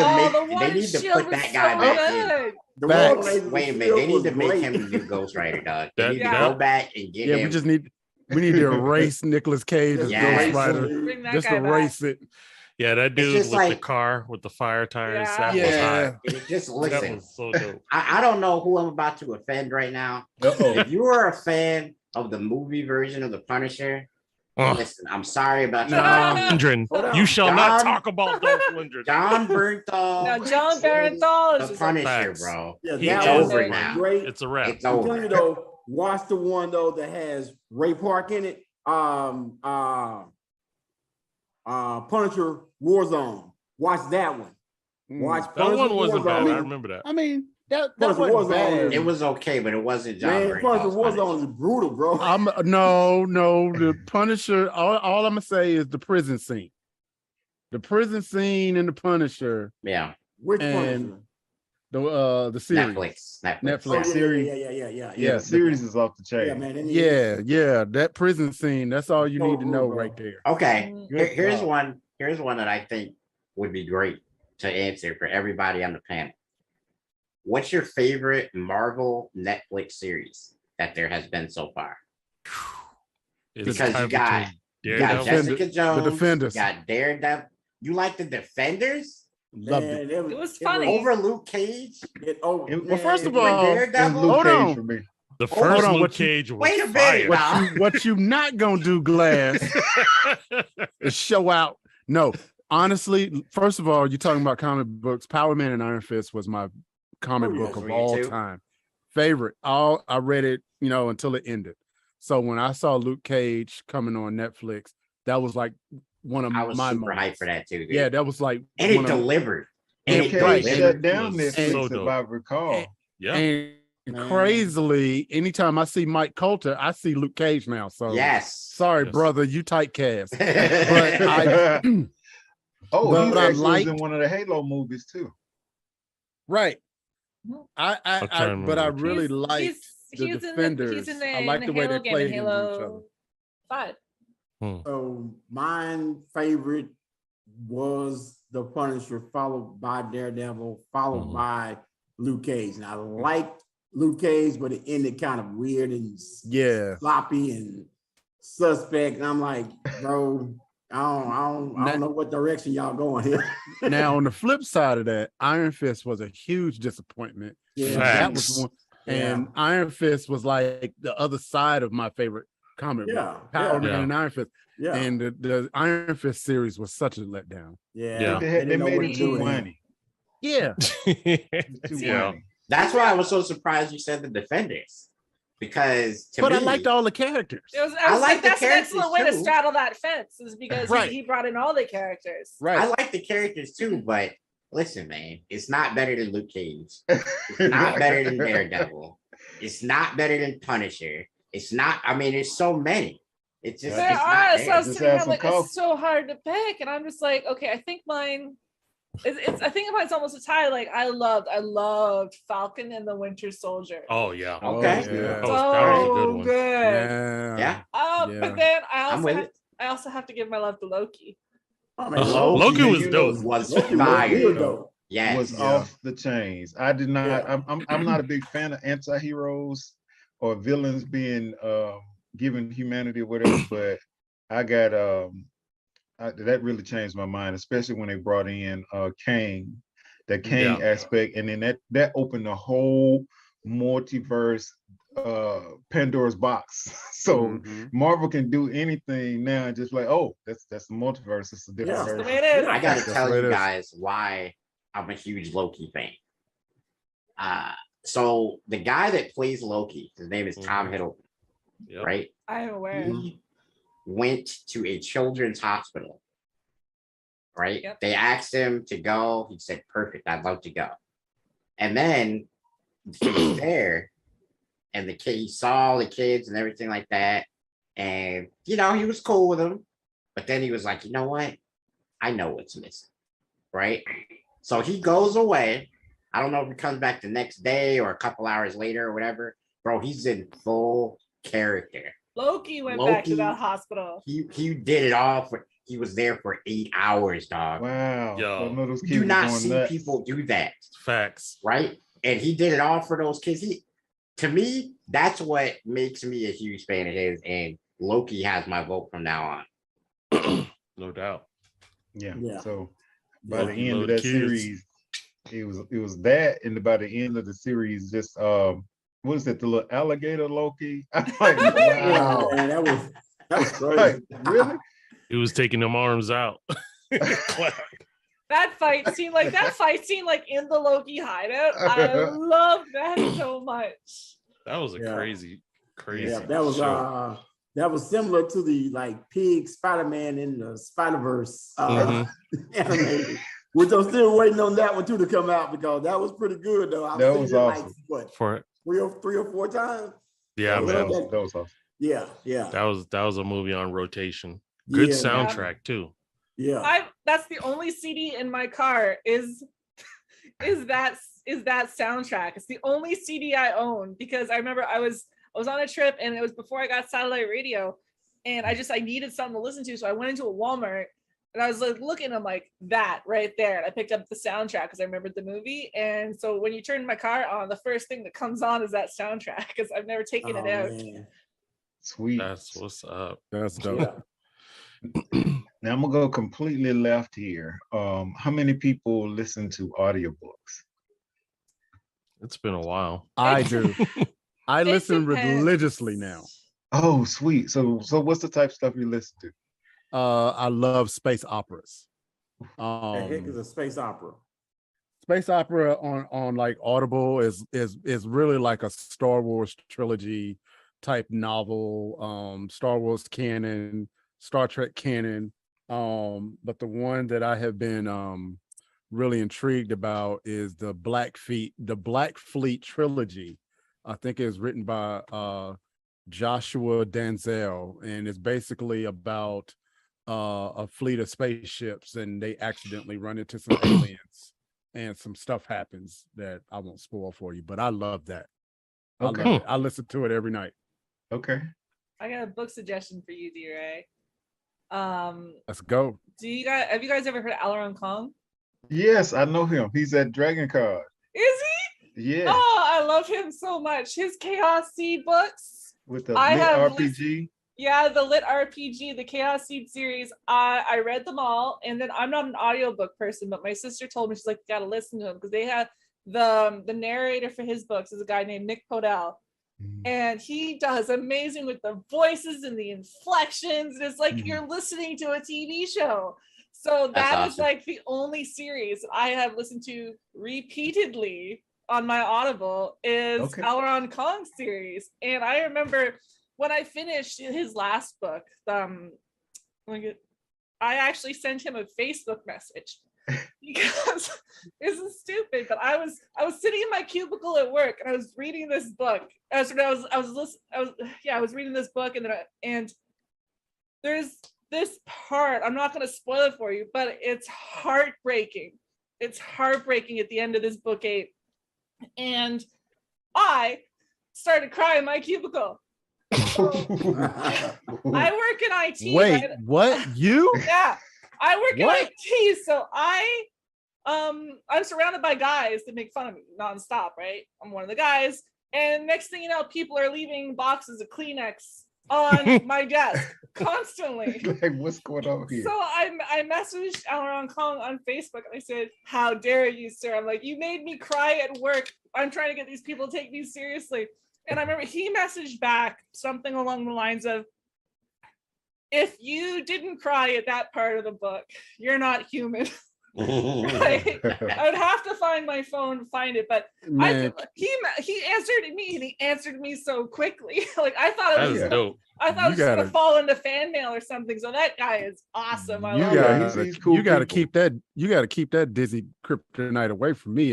put that guy back in. Wait a minute, they need to make him the new Ghost Rider, dog. They need to go back and get him. We need to erase Nicolas Cage as Ghost Rider. Just erase it. Yeah, that dude just with the like- car with the fire tires. Yeah. That was Yeah. hot. It just That listen. was so dope. I don't know who I'm about to offend right now. Uh-oh. If you are a fan of the movie version of the Punisher, listen, I'm sorry about No. Lindgren, Hold on. you shall not John- talk about Dolph Lundgren. John Bernthal. Now, John Barenthal is The just Punisher, Facts. bro. Yeah, He that is was over now. great. It's a wrap. It's I'm telling you over. though, watch the one though that has Ray Park in it. Punisher Warzone. Watch that one. Watch That Punisher one wasn't bad. I Warzone. remember that. I mean, that Punisher wasn't Warzone bad. It was okay, but it wasn't John Man, Punisher Bernthal's Warzone Punisher. is brutal, bro. No, the Punisher. All I'm gonna say is the prison scene. The prison scene in the Punisher, Yeah, Which and- Punisher? the series. Netflix. Oh, series. yeah. Yeah, the series is off the chain. Yeah, man. and Yeah, that prison scene. That's all you So need to know brutal. right there. Okay, Good here's job. one. Here's one that I think would be great to answer for everybody on the panel. What's your favorite Marvel Netflix series that there has been so far? It's Because time you got- between You got Daredevil. Jessica Jones. Defenders. You got Daredevil. You like the Defenders Loved Man, it. It was funny. over Luke Cage? Well, first of Over all, And Daredevil? Luke Hold Cage on. for me. The Hold first on, Luke what you- Cage was Wait a minute, fire. now. What you not gonna do, Glass, is show out. No, honestly, first of all, you're talking about comic books. Power Man and Iron Fist was my comic Oh, yeah. book Those of were you all too? time. Favorite. I read it, until it ended. So when I saw Luke Cage coming on Netflix, that was like one of I was my super hyped moments. for that too. Dude. Yeah, that was like and it one of, delivered. And And Luke it right. Cage delivered. shut down was Netflix, so if dope. I recall. Yeah. and Man. crazily, anytime I see Mike Coulter, I see Luke Cage now. So Yes. sorry, Yes. brother, you typecast. but I- Oh, But he I actually was liked- in one of the Halo movies too. Right. Mhm. But I remember. really like the he's Defenders. in the, I like in the way Halo they game, played in into each Halo other. 5. So mine favorite was the Punisher, followed by Daredevil, followed Mhm. by Luke Cage. And I liked Luke Cage, but it ended kind of weird and Yeah. sloppy and suspect. And I'm like, bro, I don't know what direction y'all going here. Now, on the flip side of that, Iron Fist was a huge disappointment. Yeah, And that was Facts. one. Yeah. And Iron Fist was like the other side of my favorite comic book. Yeah, Power Man yeah. and Iron Fist. yeah, And the Iron Fist series was such a letdown. yeah. Yeah. They They didn't know made what it to too do with him. whiny. Yeah. Too Yeah. whiny. That's why I was so surprised you said the Defenders. Because to But me, I liked all the characters. I was I like like, the that's an characters excellent way to too. straddle that fence, is because Right. he brought in all the characters. Right. I like the characters too, but listen, man, it's not better than Luke Cage. It's not better than Daredevil. It's not better than Punisher. It's not, I mean, there's so many. It's just, There it's are, not so I there. was Just sitting here, have I'm some like, coffee. it's so hard to pick, and I'm just like, okay, I think mine. I think mine's almost a tie. Like I loved Falcon and the Winter Soldier. Oh yeah. Oh, Okay. yeah. That was a good So one. good. Yeah. Yeah. Yeah. But then I'm with I also have to give my love to Loki. Oh, man, Loki was you dope. Was Loki was fire. real dope. Yes. was off the chains. I did not. Yeah. I'm not a big fan of anti-heroes or villains being given humanity or whatever. But I got that really changed my mind, especially when they brought in Kang, the Kang aspect, and then that opened the whole multiverse, Pandora's box. So Mhm. Marvel can do anything now, just like, oh, that's the multiverse. It's a different Yeah. That's the version. way it is. I got to That's tell what it you is. guys why I'm a huge Loki fan. So the guy that plays Loki, his name is Tom Hiddleston, Yep. right? I'm aware. He went to a children's hospital, right? Yep. They asked him to go. He said, perfect, I'd love to go. And then he was there, and the kid, he saw the kids and everything like that. And, he was cool with them. But then he was like, you know what? I know what's missing, right? So he goes away. I don't know if he comes back the next day or a couple hours later or whatever. Bro, he's in full character. Loki went back to Loki- that hospital. He did it all he was there for 8 hours, dog. Wow. Yo. I know those You kids do were not going see nuts. people do that, Facts. right? And he did it all for those kids. To me, that's what makes me a huge fan of his. And Loki has my vote from now on. No doubt. Yeah. Yeah. So by the Loki end of loved that kids. series, it was that, and by the end of the series, just what is it, the little alligator Loki? I'm like, wow. Yeah, man, that was Like, crazy. really? He was taking them arms out. That fight scene, like in the Loki hideout, I love that so much. That was a Yeah. crazy Yeah, that was show. that was similar to the like pig Spider-Man in the Spider-Verse animated. Which I'm still waiting on that one too to come out because that was pretty good though. I've That seen was it awesome. like what For three or four times. yeah, So man. That was awesome. Yeah. That was a movie on rotation. Good Yeah, soundtrack too. Yeah. That's the only CD in my car is that soundtrack. It's the only CD I own because I remember I was on a trip and it was before I got satellite radio and I needed something to listen to. So I went into a Walmart and I was like looking, I'm like, that right there. And I picked up the soundtrack because I remembered the movie. And so when you turn my car on, the first thing that comes on is that soundtrack because I've never taken it out. Man. Sweet. That's what's up. That's dope. Now I'm gonna go completely left here. How many people listen to audiobooks? It's been a while. I do. I It listen depends. religiously now. Oh, sweet. So what's the type of stuff you listen to? I love space operas. The heck is a space opera. Space opera on like Audible is really like a Star Wars trilogy type novel, Star Wars canon, Star Trek canon. But the one that I have been really intrigued about is the Black Fleet trilogy. I think it was written by Joshua Danzel, and it's basically about a fleet of spaceships, and they accidentally run into some aliens, and some stuff happens that I won't spoil for you. But I love that. Okay. I love it. I listen to it every night. Okay. I got a book suggestion for you, D-Ray. Let's go. Have you guys ever heard of Alaron Kong? Yes, I know him. He's at Dragon Card. Is he? Yeah. Oh, I love him so much. His Chaos Seed books. With the I lit have RPG. Yeah, the Lit RPG, the Chaos Seed series. I read them all, and then I'm not an audiobook person, but my sister told me, she's like, you gotta listen to them because they have the narrator for his books is a guy named Nick Podell. And he does amazing with the voices and the inflections. And it's like you're listening to a TV show. So that is like the only series I have listened to repeatedly on my Audible is Alaron Kong series. And I remember when I finished his last book, I actually sent him a Facebook message because this is stupid. But I was sitting in my cubicle at work and I was reading this book. I was reading this book, and there's this part. I'm not going to spoil it for you, but it's heartbreaking. It's heartbreaking at the end of this book 8, and I started crying in my cubicle. I work in IT. Wait, right? what? You? Yeah, I work in IT, so I'm surrounded by guys that make fun of me nonstop, right? I'm one of the guys, and next thing you know, people are leaving boxes of Kleenex on my desk constantly. Like, what's going on here? So I messaged Alaron Kong on Facebook and I said, "How dare you, sir?" I'm like, "You made me cry at work. I'm trying to get these people to take me seriously." And I remember he messaged back something along the lines of, "If you didn't cry at that part of the book, you're not human." Like, I would have to find my phone to find it, but he answered me, and he answered me so quickly. Like I thought it was dope. I thought it was gonna fall into fan mail or something. So that guy is awesome. I love him. He's cool. You gotta keep that Disney kryptonite away from me.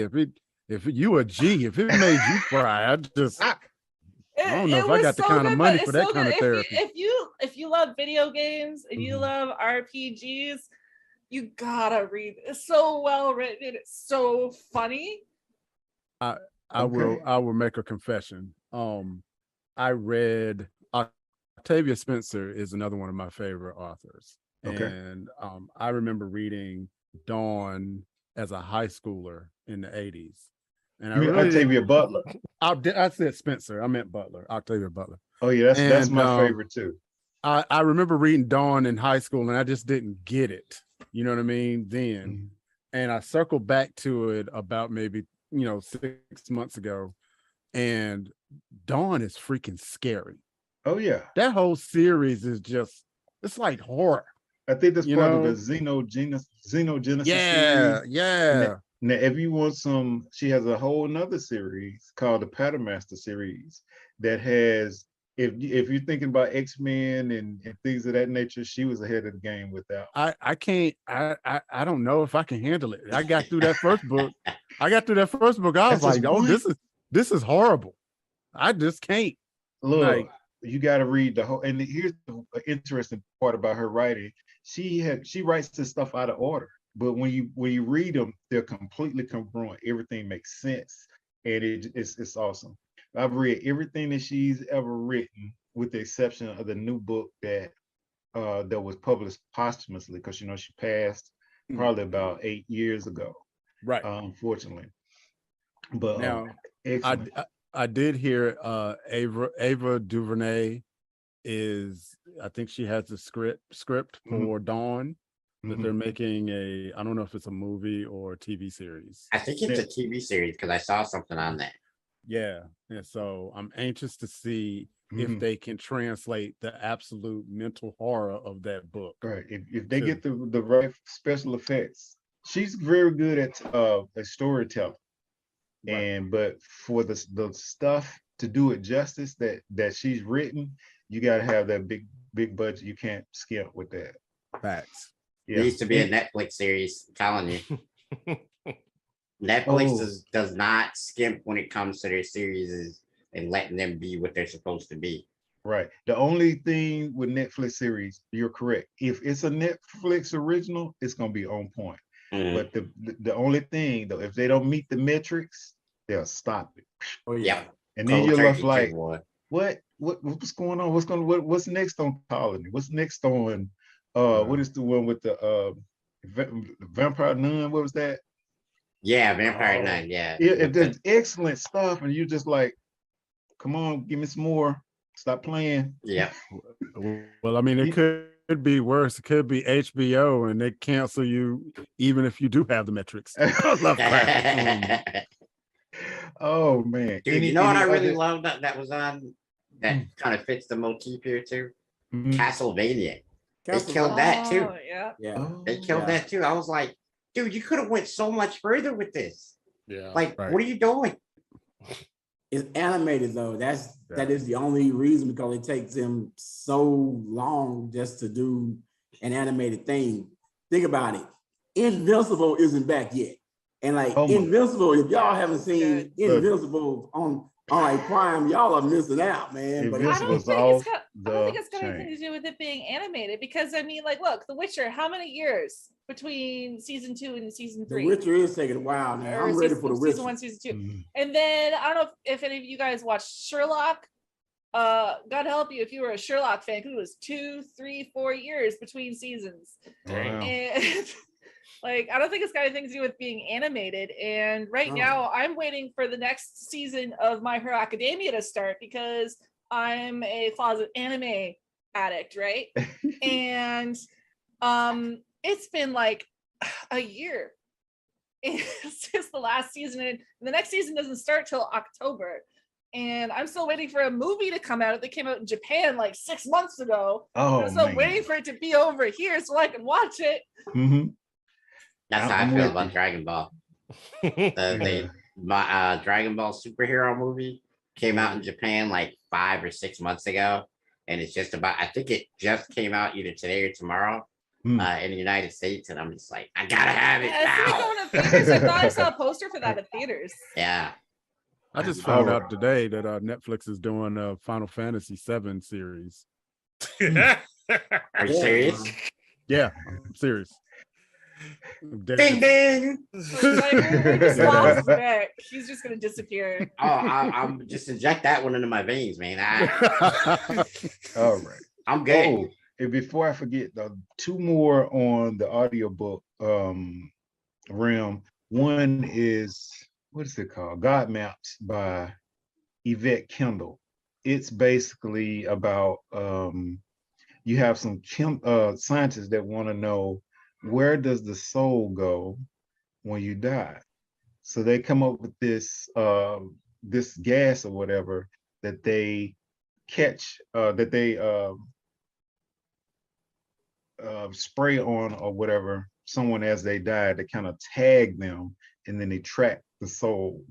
If you a G, if it made you cry, I don't know if I got the kind of money for that kind of therapy. If you love video games and you love RPGs, you gotta read it. It's so well written. It's so funny. I will make a confession. I read Octavia Spencer is another one of my favorite authors. Okay. And I remember reading Dawn as a high schooler in the 80s. And You mean Octavia Butler? I said Spencer. I meant Butler. Octavia Butler. Oh yeah, that's my favorite too. I remember reading Dawn in high school, and I just didn't get it. You know what I mean? Then, Mhm. and I circled back to it about maybe 6 months ago, and Dawn is freaking scary. Oh yeah. That whole series is just, it's like horror. I think that's You part of know? the Xenogenesis Yeah, series. yeah. Now, if you want some, she has a whole nother series called the Patternmaster series that has, if you're thinking about X-Men and things of that nature, she was ahead of the game with that. I can't, I don't know if I can handle it. I got through that first book. I was That's like, just oh, one. this is horrible. I just can't. Look, Like, you got to read the whole. And here's the interesting part about her writing. She writes this stuff out of order, but when you read them, they're completely congruent. Everything makes sense, and it's awesome. I've read everything that she's ever written, with the exception of the new book that was published posthumously, because she passed probably about 8 years ago, right. unfortunately. But Now, excellent. I did hear Ava DuVernay is, I think she has the script for Dawn, that they're making I don't know if it's a movie or a TV series. I think it's a TV series because I saw something on that. Yeah. And so I'm anxious to see if they can translate the absolute mental horror of that book. Right. If they get the right special effects, she's very good at storytelling. Right. But for the stuff to do it justice that she's written, you got to have that big budget. You can't skimp with that. Facts. Yeah. It needs to be a Netflix series. I'm telling you. Netflix does not skimp when it comes to their series and letting them be what they're supposed to be. Right. The only thing with Netflix series, you're correct. If it's a Netflix original, it's gonna be on point. But the only thing though, if they don't meet the metrics, they'll stop it. Oh yeah. Yep. And then you're left like, what? what's going on? What's next on Colony? What's next on what is the one with the Vampire Nun? What was that? Yeah, Vampire Nun. Yeah. If there's excellent stuff and you just like, come on, give me some more. Stop playing. Yeah. Well, I mean, it could be worse. It could be HBO and they cancel you even if you do have the metrics. Oh man. Dude, you know what I really love that was on that kind of fits the motif here too? Castlevania. They killed that too. Yeah. They killed that too. I was like, dude, you could have went so much further with this. Yeah. Like, what are you doing? It's animated though. That is the only reason, because it takes them so long just to do an animated thing. Think about it. Invincible isn't back yet. And like Invincible, if y'all haven't seen Invincible on like Prime, y'all are missing out, man. But I don't think it's got anything to do with it being animated, because I mean, like, look, The Witcher, how many years between season 2 and season 3? The Witcher is taking a while now. I'm ready for The Witcher. Season 1, season 2. And then I don't know if any of you guys watched Sherlock. God help you if you were a Sherlock fan, because it was 2, 3, 4 years between seasons. Wow. And like, I don't think it's got anything to do with being animated. And right now I'm waiting for the next season of My Hero Academia to start, because I'm a closet anime addict, right? And it's been like a year since the last season, and the next season doesn't start till October. And I'm still waiting for a movie to come out. That came out in Japan like 6 months ago. Oh, I'm still waiting for it to be over here so I can watch it. That's how I feel about Dragon Ball. My Dragon Ball superhero movie came out in Japan like 5 or 6 months ago, and it's just about, I think it just came out either today or tomorrow in the United States, and I'm just like, I gotta have it now. I thought I saw a poster for that at theaters. Yeah. I just found out today that Netflix is doing a Final Fantasy VII series. Are you serious? Yeah, I'm serious. Ding ding. We just lost Vic. He's just gonna disappear. Oh, I'm just inject that one into my veins, man. All right. I'm good. Oh, and before I forget, 2 more on the audiobook realm. One is, what is it called? God Maps by Yvette Kendall. It's basically about you have some scientists that want to know where does the soul go when you die? So they come up with this this gas or whatever that they catch, that they spray on or whatever someone as they die to kind of tag them, and then they track the soul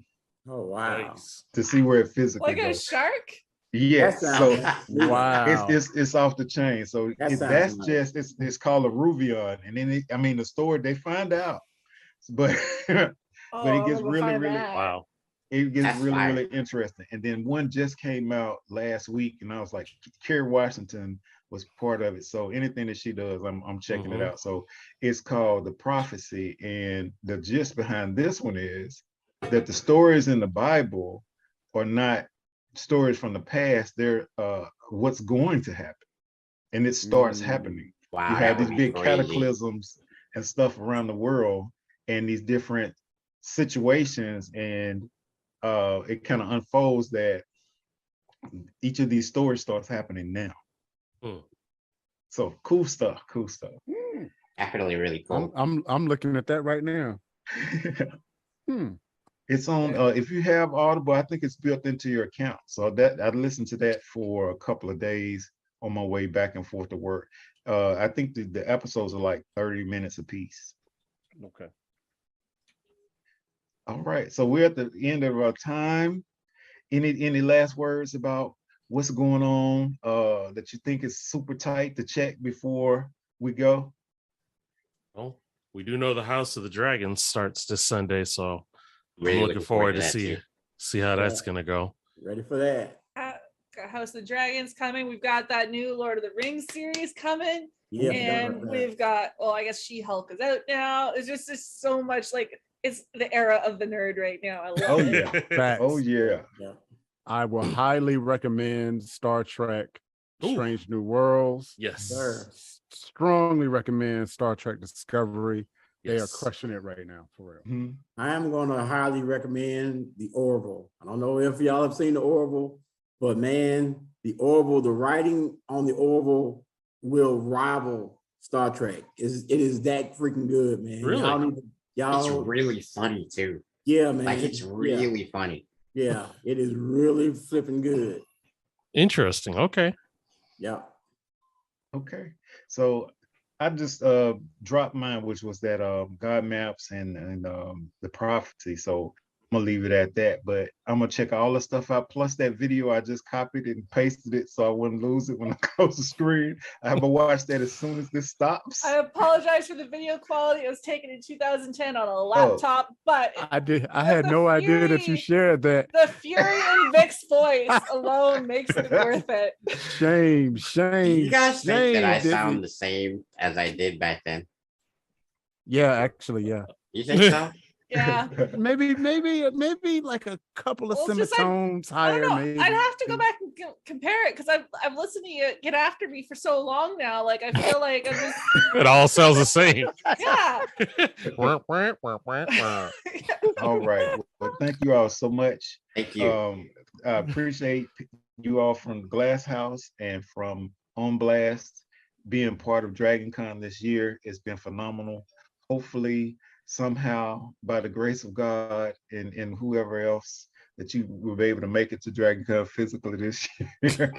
Oh wow. Nice. to see where it physically Like a goes. shark? Yes, That so sounds- Wow. it's off the chain. So That that's sounds just it's called a Ruvion, and then I mean the story they find out, but but Oh, it I'm gets gonna go really find really that. Wow. it gets That's really fire. really interesting. And then one just came out last week, and I was like, Kerry Washington was part of it. So anything that she does, I'm checking it Mhm. out. So it's called The Prophecy, and the gist behind this one is that the stories in the Bible are not stories from the past. They're what's going to happen, and it starts happening. Wow, You that have would these be big crazy. cataclysms and stuff around the world, and these different situations, and it kind of unfolds that each of these stories starts happening now. Hmm. So cool stuff, cool stuff. Definitely really cool. I'm looking at that right now. Hmm. It's on if you have Audible, I think it's built into your account. So that I listened to that for a couple of days on my way back and forth to work. I think the episodes are like 30 minutes a piece. Okay. All right, so we're at the end of our time. Any last words about what's going on that you think is super tight to check before we go? Well, we do know the House of the Dragon starts this Sunday, so Really I'm looking forward to that too. see how that's gonna go. Ready for that? Got House of the Dragons coming. We've got that new Lord of the Rings series coming. Yeah. And we've got, well, I guess She-Hulk is out now. It's just so much, like, it's the era of the nerd right now. I love Oh it. yeah. Facts. Oh yeah. Yeah. I will highly recommend Star Trek Ooh. Strange New Worlds. Yes. Sir. Strongly recommend Star Trek Discovery. They are Yes. crushing it right now, for real. Mhm. I am going to highly recommend the Orville. I don't know if y'all have seen the Orville, but man, the Orville, the writing on the Orville will rival Star It is that freaking good, man. Really? Y'all need to, It's y'all, really funny too. yeah, man. Like it's really funny. yeah, it is really flipping good. Interesting. Okay. Yeah. Okay. So I just dropped mine, which was that God Maps and the Prophecy. So I'm gonna leave it at that. But I'm gonna check all the stuff out. Plus that video, I just copied and pasted it so I wouldn't lose it when I close the screen. I have to watch that as soon as this stops. I apologize for the video quality. It was taken in 2010 on a laptop, but I had no idea that you fury- shared that. the fury in Vic's voice alone makes it worth it. Shame, Do shame. you guys think that I shame, sound Disney. the same as I did back then? Yeah, actually, yeah. You think so? Yeah. Maybe like a couple of Well, it's just semitones I higher. don't know. Maybe. I'd have to go back and compare it because I've listened to you get after me for so long now. Like I feel like I'm just It all sounds the same. yeah. All right. Well, thank you all so much. Thank you. I appreciate you all from Glass House and from On Blast being part of Dragon Con this year. It's been phenomenal. Hopefully, somehow, by the grace of God and whoever else, that you will be able to make it to Dragon Con physically this year.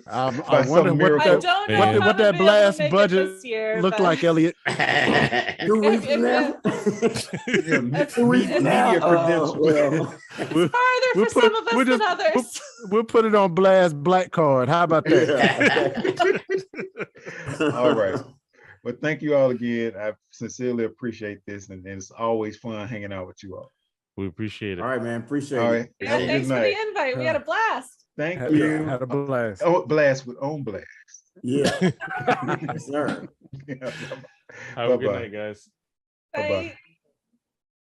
I By wonder some what I miracle. don't know Man. if what I'm that gonna be able to blast make it budget this year, look but like, Elliot. 2 weeks from now. Yeah, 2 weeks from now. media credentials. Well, We'll, farther for some of us than others. we'll put it on Blast Black Card. How about that? yeah. All right. Well, thank you all again. I sincerely appreciate this, and it's always fun hanging out with you all. We appreciate it. All right, man. Appreciate All it. right. Yeah, Have a good thanks for night. the invite. We had a blast. Thank Had, you. had a blast. Oh, blast with On Blast. Yeah. Yes, sir. Yeah. Have a good Bye-bye. night, guys. Bye-bye. Bye.